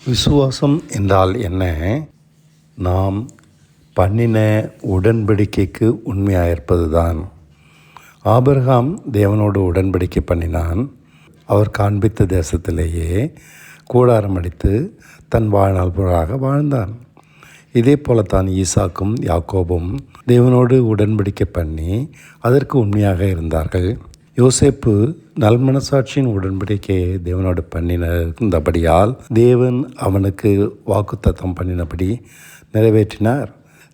விசுவாசம் என்றால் என்ன? நாம் பண்ணின உடன்படிக்கைக்கு உண்மையாக இருப்பது தான். ஆபிரகாம் தேவனோடு உடன்படிக்கை பண்ணினான். அவர் காண்பித்த தேசத்திலேயே கூடாரம் அடித்து தன் வாழ்நாள் பூராக வாழ்ந்தான். இதே போலத்தான் ஈசாக்கும் யாக்கோபும் தேவனோடு உடன்படிக்கை பண்ணி அதற்கு உண்மையாக இருந்தார்கள். யோசேப்பு நல்மனசாட்சியின் உடன்படிக்கையை தேவனோடு பண்ணினபடியால் தேவன் அவனுக்கு வாக்குத்தத்தம் பண்ணினபடி நிறைவேற்றினார்.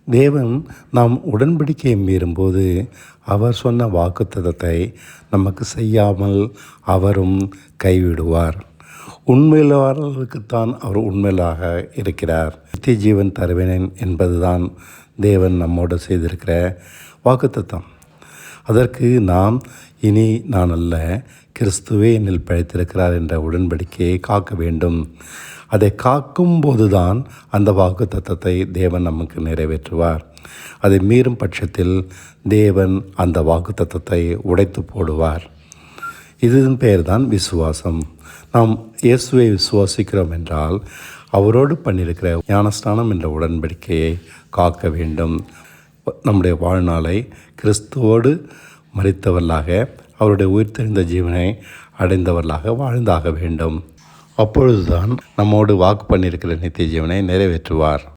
தேவன் நாம் உடன்படிக்கையை மீறும்போது அவர் சொன்ன வாக்குத்தத்தத்தை நமக்கு செய்யாமல் அவரும் கைவிடுவார். உண்மையுள்ளவர்களுக்குத்தான் அவர் உண்மையாக இருக்கிறார். நித்திய ஜீவன் தருவேன் என்பதுதான் தேவன் நம்மோடு செய்திருக்கிற வாக்குத்தத்தம். அதற்கு நாம் இனி நான் அல்ல, கிறிஸ்துவே என்னில் பிழைத்திருக்கிறார் என்ற உடன்படிக்கையை காக்க வேண்டும். அதை காக்கும்போது தான் அந்த வாக்குத்தத்தத்தை தேவன் நமக்கு நிறைவேற்றுவார். அதை மீறும் பட்சத்தில் தேவன் அந்த வாக்குத்தத்தத்தை உடைத்து போடுவார். இதன் பெயர் தான் விசுவாசம். நாம் இயேசுவை விசுவாசிக்கிறோம் என்றால் அவரோடு பண்ணியிருக்கிற ஞானஸ்நானம் என்ற உடன்படிக்கையை காக்க வேண்டும். நம்முடைய வாழ்நாளை கிறிஸ்துவோடு மரித்தவர்களாக அவருடைய உயிர்த்தெழுந்த ஜீவனை அடைந்தவர்களாக வாழ்ந்தாக வேண்டும். அப்பொழுதுதான் நம்மோடு வாக்கு பண்ணியிருக்கிற நித்திய ஜீவனை நிறைவேற்றுவார்.